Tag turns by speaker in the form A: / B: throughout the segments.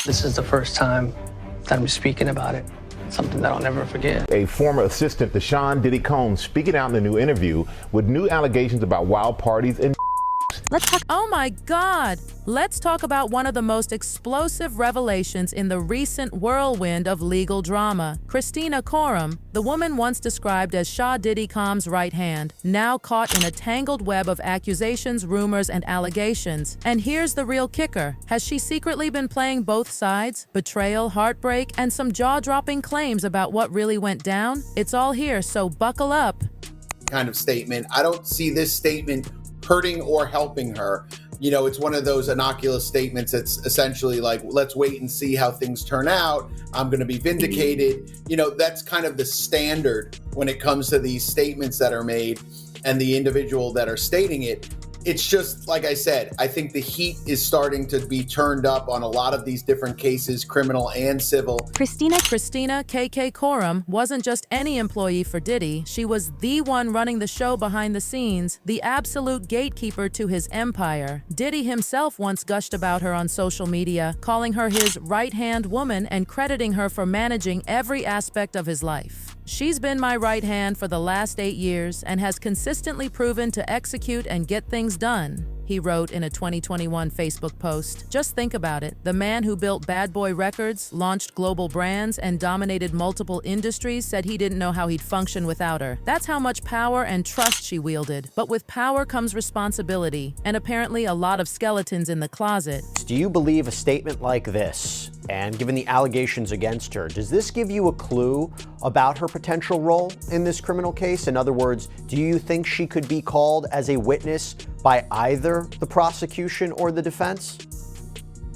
A: This is the first time that I'm speaking about it. It's something that I'll never forget.
B: A former assistant to Sean Diddy Combs speaking out in the new interview with new allegations about wild parties and
C: Let's talk. Oh my God! Let's talk about one of the most explosive revelations in the recent whirlwind of legal drama. Kristina Khorram, the woman once described as Shah Diddy Combs' right hand, now caught in a tangled web of accusations, rumors, and allegations. And here's the real kicker. Has she secretly been playing both sides? Betrayal, heartbreak, and some jaw-dropping claims about what really went down? It's all here, so buckle up.
D: Kind of statement. I don't see this statement hurting or helping her. You know, it's one of those innocuous statements that's essentially like, let's wait and see how things turn out. I'm going to be vindicated. You know, that's kind of the standard when it comes to these statements that are made and the individual that are stating it. It's just, like I said, I think the heat is starting to be turned up on a lot of these different cases, criminal and civil.
C: Kristina KK Khorram wasn't just any employee for Diddy. She was the one running the show behind the scenes, the absolute gatekeeper to his empire. Diddy himself once gushed about her on social media, calling her his right-hand woman and crediting her for managing every aspect of his life. She's been my right hand for the last 8 years and has consistently proven to execute and get things done, he wrote in a 2021 Facebook post. Just think about it. The man who built Bad Boy Records, launched global brands, and dominated multiple industries said he didn't know how he'd function without her. That's how much power and trust she wielded. But with power comes responsibility, and apparently a lot of skeletons in the closet.
E: Do you believe a statement like this, and given the allegations against her, does this give you a clue about her potential role in this criminal case? In other words, do you think she could be called as a witness by either the prosecution or the defense?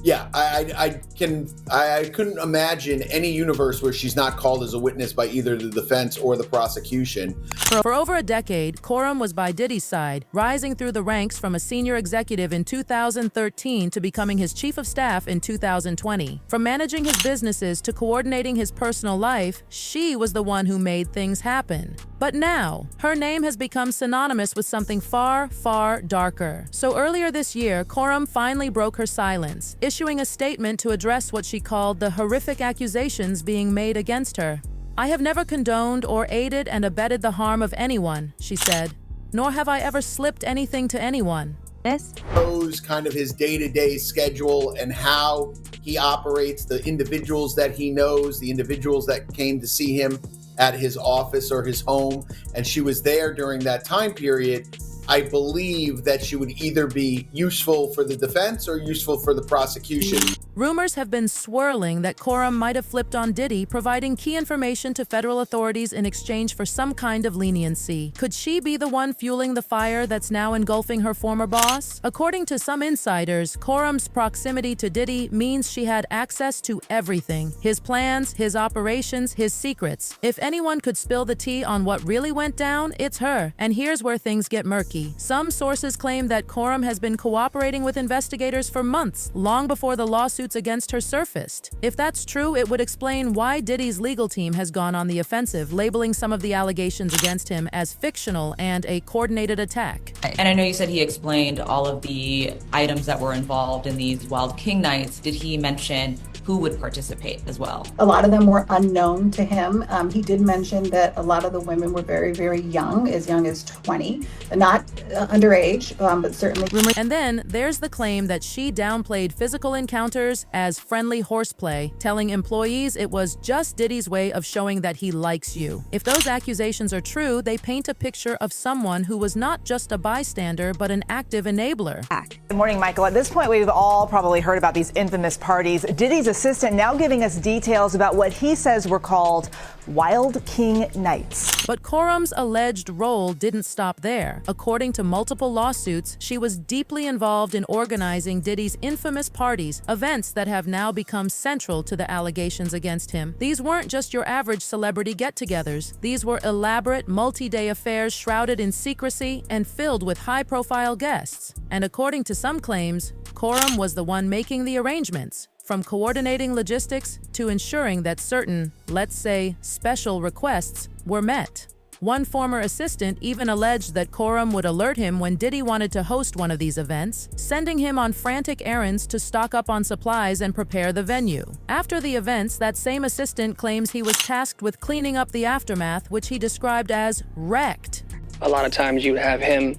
D: Yeah, I couldn't imagine any universe where she's not called as a witness by either the defense or the prosecution.
C: For over a decade, Cororm was by Diddy's side, rising through the ranks from a senior executive in 2013 to becoming his chief of staff in 2020. From managing his businesses to coordinating his personal life, she was the one who made things happen. But now, her name has become synonymous with something far, far darker. So earlier this year, Cororm finally broke her silence, issuing a statement to address what she called the horrific accusations being made against her. "I have never condoned or aided and abetted the harm of anyone," she said, "nor have I ever slipped anything to anyone."
D: This shows kind of his day-to-day schedule and how he operates, the individuals that he knows, the individuals that came to see him at his office or his home, and she was there during that time period. I believe that she would either be useful for the defense or useful for the prosecution.
C: Rumors have been swirling that Cororm might have flipped on Diddy, providing key information to federal authorities in exchange for some kind of leniency. Could she be the one fueling the fire that's now engulfing her former boss? According to some insiders, Cororm's proximity to Diddy means she had access to everything: his plans, his operations, his secrets. If anyone could spill the tea on what really went down, it's her. And here's where things get murky. Some sources claim that Cororm has been cooperating with investigators for months, long before the lawsuits against her surfaced. If that's true, it would explain why Diddy's legal team has gone on the offensive, labeling some of the allegations against him as fictional and a coordinated attack.
F: And I know you said he explained all of the items that were involved in these Wild King nights. Did he mention who would participate as well?
G: A lot of them were unknown to him. He did mention that a lot of the women were very, very young as 20, not underage, but certainly.
C: And then there's the claim that she downplayed physical encounters as friendly horseplay, telling employees it was just Diddy's way of showing that he likes you. If those accusations are true, they paint a picture of someone who was not just a bystander, but an active enabler.
H: Good morning, Michael. At this point, we've all probably heard about these infamous parties. Diddy's assistant now giving us details about what he says were called Wild King Nights.
C: But Cororm's alleged role didn't stop there. According to multiple lawsuits, she was deeply involved in organizing Diddy's infamous parties, events that have now become central to the allegations against him. These weren't just your average celebrity get-togethers. These were elaborate, multi-day affairs shrouded in secrecy and filled with high-profile guests. And according to some claims, Cororm was the one making the arrangements, from coordinating logistics to ensuring that certain, let's say, special requests were met. One former assistant even alleged that Cororm would alert him when Diddy wanted to host one of these events, sending him on frantic errands to stock up on supplies and prepare the venue. After the events, that same assistant claims he was tasked with cleaning up the aftermath, which he described as wrecked.
A: A lot of times you have him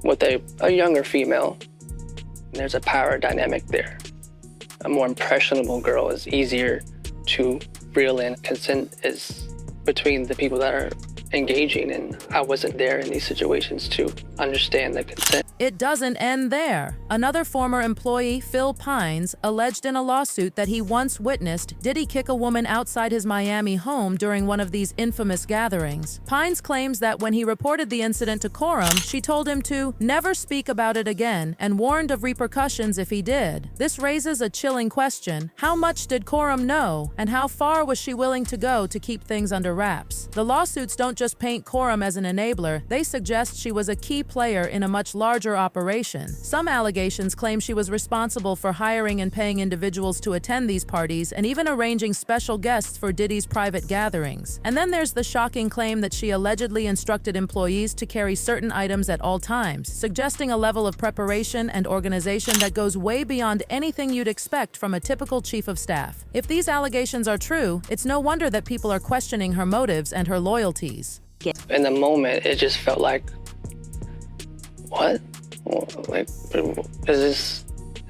A: with a younger female. There's a power dynamic there. A more impressionable girl is easier to reel in. Consent is between the people that are engaging, and I wasn't there in these situations to understand the consent.
C: It doesn't end there. Another former employee, Phil Pines, alleged in a lawsuit that he once witnessed Diddy kick a woman outside his Miami home during one of these infamous gatherings. Pines claims that when he reported the incident to Cororm, she told him to never speak about it again and warned of repercussions if he did. This raises a chilling question. How much did Cororm know, and how far was she willing to go to keep things under wraps? The lawsuits don't just paint Cororm as an enabler, they suggest she was a key player in a much larger operation. Some allegations claim she was responsible for hiring and paying individuals to attend these parties and even arranging special guests for Diddy's private gatherings. And then there's the shocking claim that she allegedly instructed employees to carry certain items at all times, suggesting a level of preparation and organization that goes way beyond anything you'd expect from a typical chief of staff. If these allegations are true, it's no wonder that people are questioning her motives and her loyalties.
A: In the moment, it just felt like, what? Like, is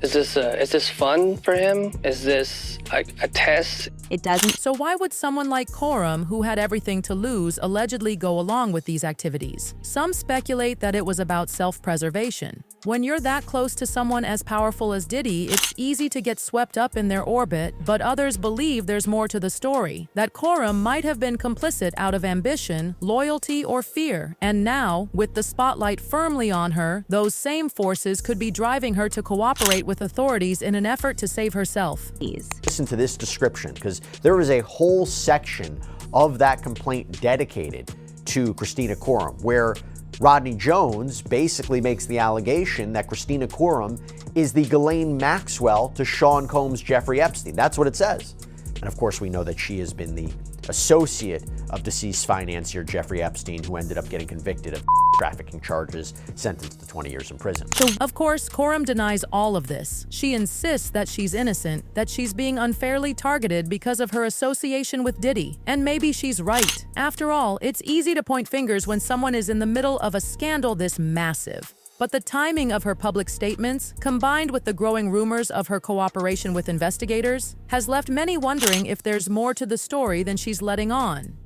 A: this fun for him? Is this like a test?
I: It doesn't.
C: So why would someone like Cororm, who had everything to lose, allegedly go along with these activities? Some speculate that it was about self-preservation. When you're that close to someone as powerful as Diddy, it's easy to get swept up in their orbit, but others believe there's more to the story, that Cororm might have been complicit out of ambition, loyalty, or fear. And now, with the spotlight firmly on her, those same forces could be driving her to cooperate with authorities in an effort to save herself.
E: Listen to this description, because there is a whole section of that complaint dedicated to Kristina Khorram, where Rodney Jones basically makes the allegation that Kristina Khorram is the Ghislaine Maxwell to Sean Combs' Jeffrey Epstein. That's what it says. And of course, we know that she has been the associate of deceased financier Jeffrey Epstein, who ended up getting convicted of trafficking charges, sentenced to 20 years in prison.
C: Of course, Cororm denies all of this. She insists that she's innocent, that she's being unfairly targeted because of her association with Diddy. And maybe she's right. After all, it's easy to point fingers when someone is in the middle of a scandal this massive. But the timing of her public statements, combined with the growing rumors of her cooperation with investigators, has left many wondering if there's more to the story than she's letting on.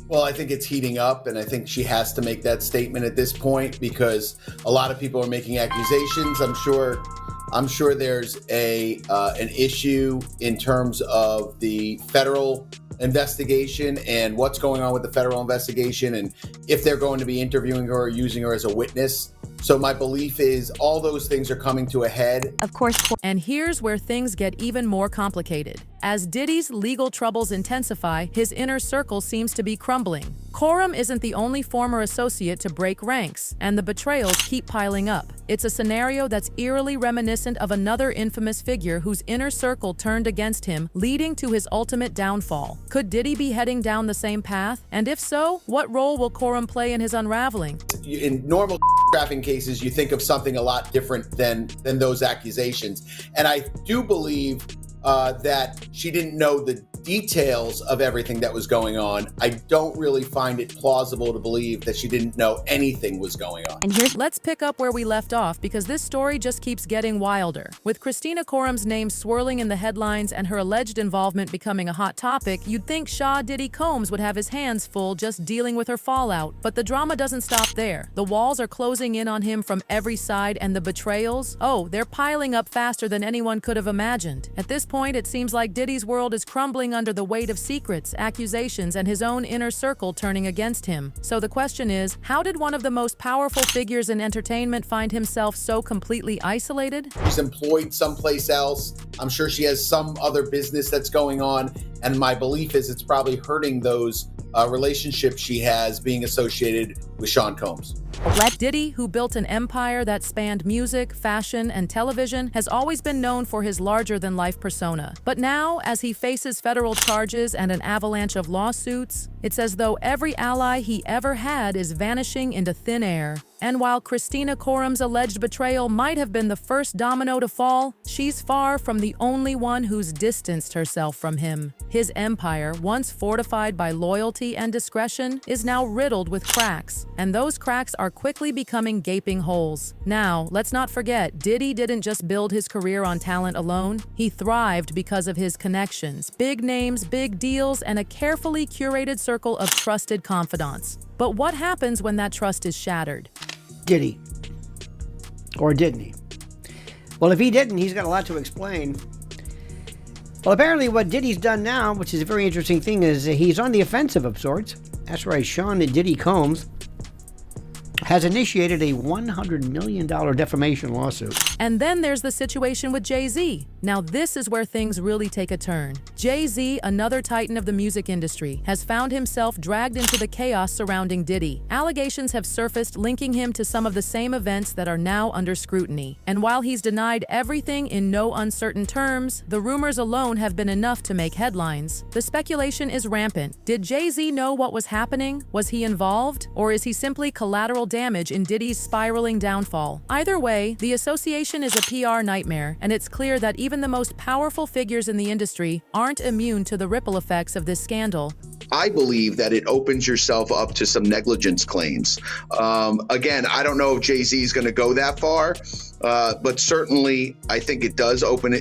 D: Well, I think it's heating up, and I think she has to make that statement at this point because a lot of people are making accusations. I'm sure there's an issue in terms of the federal investigation and what's going on with the federal investigation and if they're going to be interviewing her or using her as a witness. So my belief is all those things are coming to a head.
I: Of course.
C: And here's where things get even more complicated. As Diddy's legal troubles intensify, his inner circle seems to be crumbling. Cororm isn't the only former associate to break ranks, and the betrayals keep piling up. It's a scenario that's eerily reminiscent of another infamous figure whose inner circle turned against him, leading to his ultimate downfall. Could Diddy be heading down the same path? And if so, what role will Cororm play in his unraveling?
D: In normal trafficking cases, you think of something a lot different than those accusations. And I do believe that she didn't know the details of everything that was going on. I don't really find it plausible to believe that she didn't know anything was going on.
C: And let's pick up where we left off because this story just keeps getting wilder. With Kristina Khorram's name swirling in the headlines and her alleged involvement becoming a hot topic, you'd think Shaw Diddy Combs would have his hands full just dealing with her fallout. But the drama doesn't stop there. The walls are closing in on him from every side, and the betrayals, they're piling up faster than anyone could have imagined. At this point, it seems like Diddy's world is crumbling under the weight of secrets, accusations, and his own inner circle turning against him. So the question is, how did one of the most powerful figures in entertainment find himself so completely isolated?
D: She's employed someplace else. I'm sure she has some other business that's going on. And my belief is it's probably hurting those relationships she has being associated with Sean Combs.
C: Diddy, who built an empire that spanned music, fashion, and television, has always been known for his larger-than-life persona. But now, as he faces federal charges and an avalanche of lawsuits, it's as though every ally he ever had is vanishing into thin air. And while Kristina Khorram's alleged betrayal might have been the first domino to fall, she's far from the only one who's distanced herself from him. His empire, once fortified by loyalty and discretion, is now riddled with cracks, and those cracks are quickly becoming gaping holes. Now, let's not forget, Diddy didn't just build his career on talent alone. He thrived because of his connections, big names, big deals, and a carefully curated circle of trusted confidants. But what happens when that trust is shattered?
I: Did he? Or didn't he? Well, if he didn't, he's got a lot to explain. Well, apparently what Diddy's done now, which is a very interesting thing, is he's on the offensive of sorts. That's right, Sean Diddy Combs has initiated a $100 million defamation lawsuit.
C: And then there's the situation with Jay-Z. Now this is where things really take a turn. Jay-Z, another titan of the music industry, has found himself dragged into the chaos surrounding Diddy. Allegations have surfaced linking him to some of the same events that are now under scrutiny. And while he's denied everything in no uncertain terms, the rumors alone have been enough to make headlines. The speculation is rampant. Did Jay-Z know what was happening? Was he involved? Or is he simply collateral damage in Diddy's spiraling downfall? Either way, the association is a PR nightmare, and it's clear that even the most powerful figures in the industry aren't immune to the ripple effects of this scandal.
J: I believe that it opens yourself up to some negligence claims. Again, I don't know if Jay-Z is going to go that far, but certainly I think it does open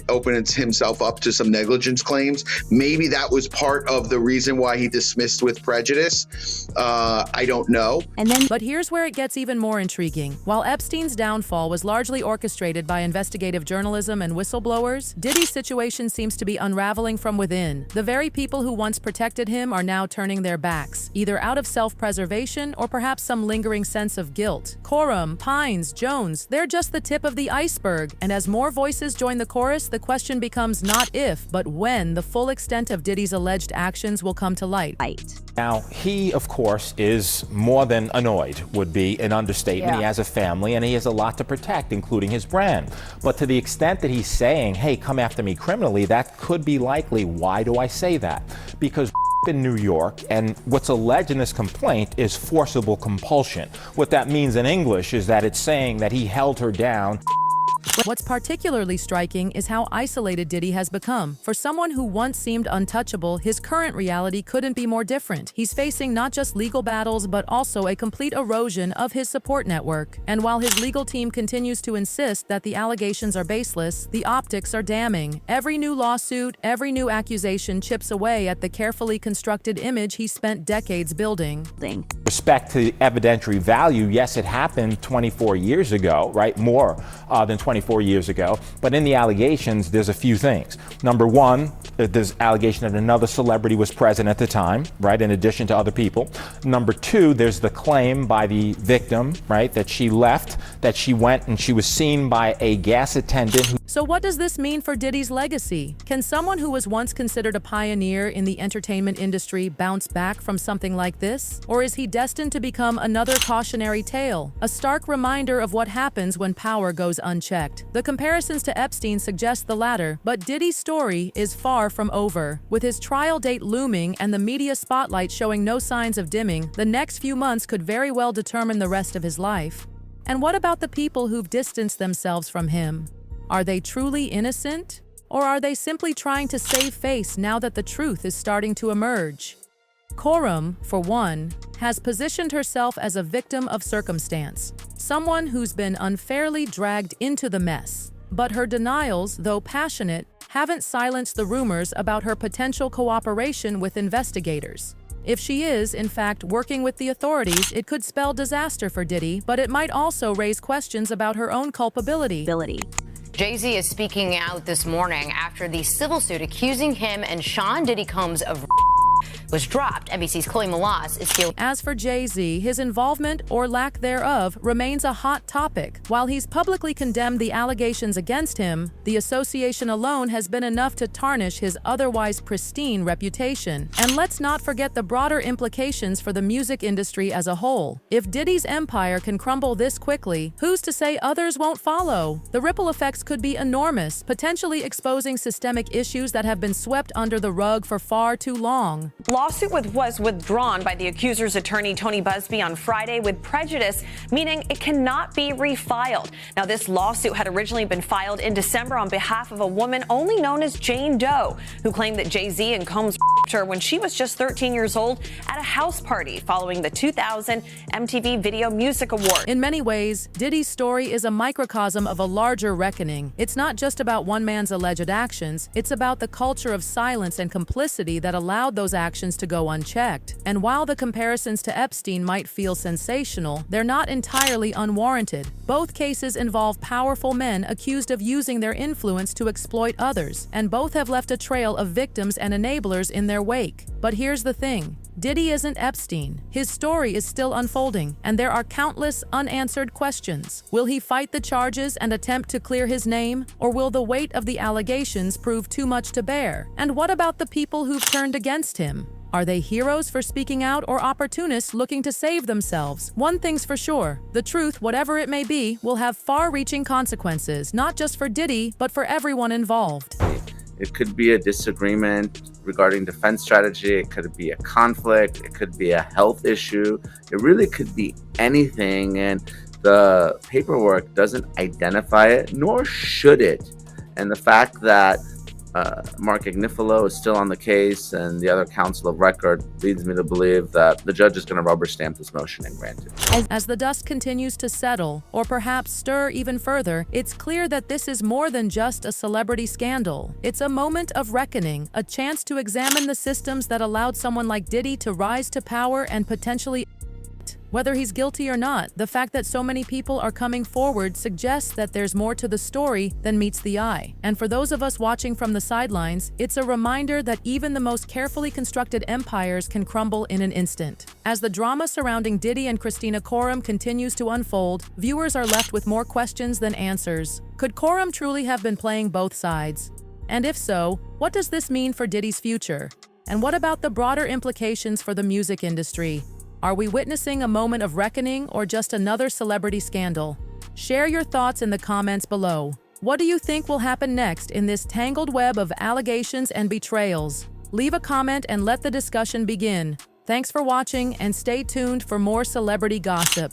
J: himself up to some negligence claims. Maybe that was part of the reason why he dismissed with prejudice. I don't know.
C: But here's where it gets even more intriguing. While Epstein's downfall was largely orchestrated by investigative journalism and whistleblowers, Diddy's situation seems to be unraveling from within. The very people who once protected him are now turning their backs, either out of self-preservation or perhaps some lingering sense of guilt. Cororm, Pines, Jones, they're just the tip of the iceberg, and as more voices join the chorus, the question becomes not if, but when the full extent of Diddy's alleged actions will come to light.
K: Now, he, of course, is more than annoyed, would be an understatement.
H: Yeah.
K: He has a family and he has a lot to protect, including his brand. But to the extent that he's saying, hey, come after me criminally, that could be likely. Why do I say that? Because in New York, and what's alleged in this complaint is forcible compulsion. What that means in English is that it's saying that he held her down.
C: What's particularly striking is how isolated Diddy has become. For someone who once seemed untouchable, his current reality couldn't be more different. He's facing not just legal battles, but also a complete erosion of his support network. And while his legal team continues to insist that the allegations are baseless, the optics are damning. Every new lawsuit, every new accusation chips away at the carefully constructed image he spent decades building.
K: Respect to evidentiary value, yes, it happened 24 years ago, right? More than 24 years ago. But in the allegations, there's a few things. Number one, there's allegation that another celebrity was present at the time, right, in addition to other people. Number two, there's the claim by the victim, right, that she left, that she went and she was seen by a gas attendant who...
C: So what does this mean for Diddy's legacy? Can someone who was once considered a pioneer in the entertainment industry bounce back from something like this? Or is he destined to become another cautionary tale? A stark reminder of what happens when power goes unchecked. The comparisons to Epstein suggest the latter, but Diddy's story is far from over. With his trial date looming and the media spotlight showing no signs of dimming, the next few months could very well determine the rest of his life. And what about the people who've distanced themselves from him? Are they truly innocent? Or are they simply trying to save face now that the truth is starting to emerge? Cororm, for one, has positioned herself as a victim of circumstance, someone who's been unfairly dragged into the mess. But her denials, though passionate, haven't silenced the rumors about her potential cooperation with investigators. If she is, in fact, working with the authorities, it could spell disaster for Diddy, but it might also raise questions about her own culpability.
L: Jay-Z is speaking out this morning after the civil suit accusing him and Sean Diddy Combs of was dropped. NBC's Chloe Malas is feeling.
C: As for Jay-Z, his involvement, or lack thereof, remains a hot topic. While he's publicly condemned the allegations against him, the association alone has been enough to tarnish his otherwise pristine reputation. And let's not forget the broader implications for the music industry as a whole. If Diddy's empire can crumble this quickly, who's to say others won't follow? The ripple effects could be enormous, potentially exposing systemic issues that have been swept under the rug for far too long.
M: Lawsuit was withdrawn by the accuser's attorney Tony Busby on Friday with prejudice, meaning it cannot be refiled. Now, this lawsuit had originally been filed in December on behalf of a woman only known as Jane Doe, who claimed that Jay-Z and Combs raped her when she was just 13 years old at a house party following the 2000 MTV Video Music Award.
C: In many ways, Diddy's story is a microcosm of a larger reckoning. It's not just about one man's alleged actions, it's about the culture of silence and complicity that allowed those actions to go unchecked. And while the comparisons to Epstein might feel sensational, they're not entirely unwarranted. Both cases involve powerful men accused of using their influence to exploit others, and both have left a trail of victims and enablers in their wake. But here's the thing. Diddy isn't Epstein. His story is still unfolding, and there are countless unanswered questions. Will he fight the charges and attempt to clear his name, or will the weight of the allegations prove too much to bear? And what about the people who've turned against him? Are they heroes for speaking out or opportunists looking to save themselves? One thing's for sure, the truth, whatever it may be, will have far-reaching consequences, not just for Diddy, but for everyone involved.
N: It could be a disagreement regarding defense strategy. It could be a conflict. It could be a health issue. It really could be anything. And the paperwork doesn't identify it, nor should it. And the fact that Mark Agnifilo is still on the case and the other counsel of record leads me to believe that the judge is going to rubber stamp this motion and grant it.
C: As the dust continues to settle, or perhaps stir even further, it's clear that this is more than just a celebrity scandal. It's a moment of reckoning, a chance to examine the systems that allowed someone like Diddy to rise to power and potentially. Whether he's guilty or not, the fact that so many people are coming forward suggests that there's more to the story than meets the eye. And for those of us watching from the sidelines, it's a reminder that even the most carefully constructed empires can crumble in an instant. As the drama surrounding Diddy and Kristina Khorram continues to unfold, viewers are left with more questions than answers. Could Cororm truly have been playing both sides? And if so, what does this mean for Diddy's future? And what about the broader implications for the music industry? Are we witnessing a moment of reckoning or just another celebrity scandal? Share your thoughts in the comments below. What do you think will happen next in this tangled web of allegations and betrayals? Leave a comment and let the discussion begin. Thanks for watching and stay tuned for more celebrity gossip.